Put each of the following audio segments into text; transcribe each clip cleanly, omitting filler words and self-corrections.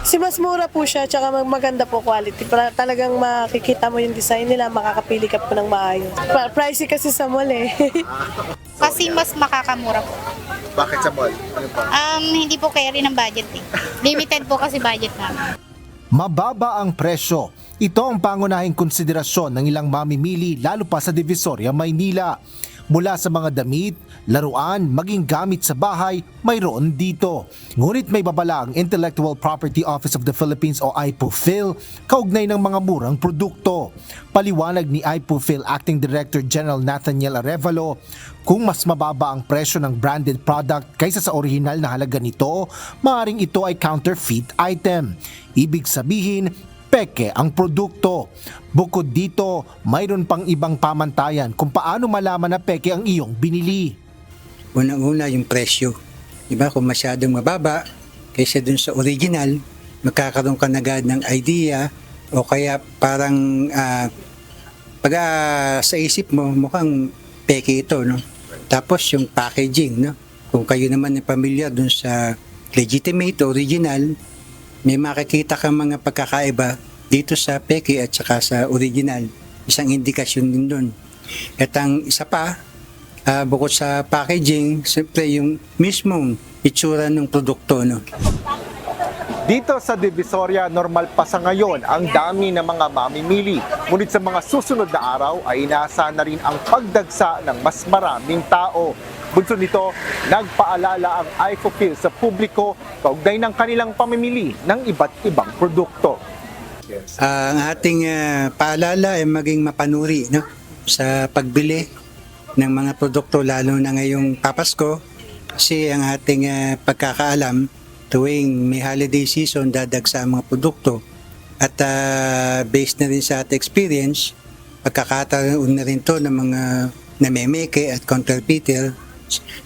Kasi mas mura po siya, tsaka maganda po quality. Talagang makikita mo yung design nila, makakapili ka po ng maayos. Pricey kasi sa mall eh. Kasi mas makakamura po. Bakit sa mall? Ano pa? Hindi po carry ng budget eh. Limited po kasi budget namin. Mababa ang presyo. Ito ang pangunahing konsiderasyon ng ilang mamimili lalo pa sa Divisoria, Maynila. Mula sa mga damit, laruan, maging gamit sa bahay, mayroon dito. Ngunit may babala ang Intellectual Property Office of the Philippines o IPOPHIL kaugnay ng mga murang produkto. Paliwanag ni IPOPHIL Acting Director General Nathaniel Arevalo, kung mas mababa ang presyo ng branded product kaysa sa orihinal na halaga nito, maaaring ito ay counterfeit item. Ibig sabihin, peke ang produkto. Bukod dito, mayroon pang ibang pamantayan kung paano malaman na peke ang iyong binili. Unang-una yung presyo. Diba? Kung masyadong mababa kaysa dun sa original, magkakaroon ka na agad ng idea o kaya parang sa isip mo mukhang peke ito. No? Tapos yung packaging. No? Kung kayo naman ay pamilyar dun sa legitimate, original, may makikita kang mga pagkakaiba dito sa peke at saka sa original. Isang indikasyon din doon. At ang isa pa, bukod sa packaging, siyempre yung mismong itsura ng produkto. No? Dito sa Divisoria, normal pa sa ngayon ang dami ng mga mamimili. Ngunit sa mga susunod na araw ay inaasahan na rin ang pagdagsa ng mas maraming tao. Bunso nito, nagpaalala ang IPOPHIL sa publiko kaugnay ng kanilang pamimili ng iba't ibang produkto. Ang ating paalala ay maging mapanuri no? Sa pagbili ng mga produkto lalo na ngayong Papasko kasi ang ating pagkakaalam tuwing may holiday season dadagsa ang mga produkto at based na rin sa ating experience pagkakataon na rin to ng mga namemeke at counterfeiter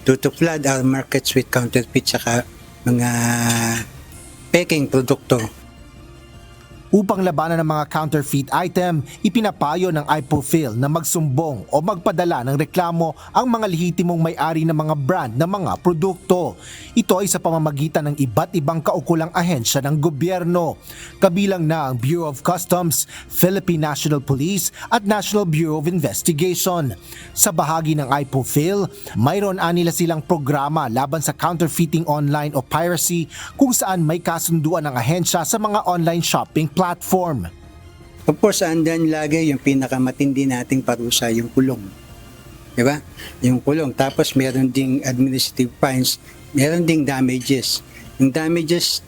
to flood our markets with counterfeit saka mga peking produkto. Upang labanan ng mga counterfeit item, ipinapayo ng IPOPHIL na magsumbong o magpadala ng reklamo ang mga lehitimong may-ari ng mga brand ng mga produkto. Ito ay sa pamamagitan ng iba't ibang kaukulang ahensya ng gobyerno. Kabilang na ang Bureau of Customs, Philippine National Police at National Bureau of Investigation. Sa bahagi ng IPOPHIL, mayroon anila silang programa laban sa counterfeiting online o piracy kung saan may kasunduan ng ahensya sa mga online shopping platform. Of course, andyan lagi yung pinakamatindi nating parusa, yung kulong. Diba? Yung kulong. Tapos meron ding administrative fines, meron ding damages. Yung damages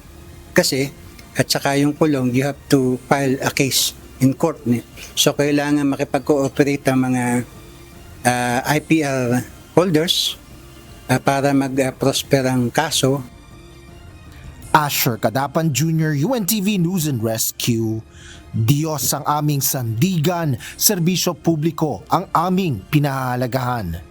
kasi, at saka yung kulong, you have to file a case in court. So, kailangan makipag-cooperate ang mga IPR holders para mag-prosper ang kaso. Asher Kadapan Jr., UNTV News and Rescue. Diyos ang aming sandigan, serbisyo publiko ang aming pinahahalagahan.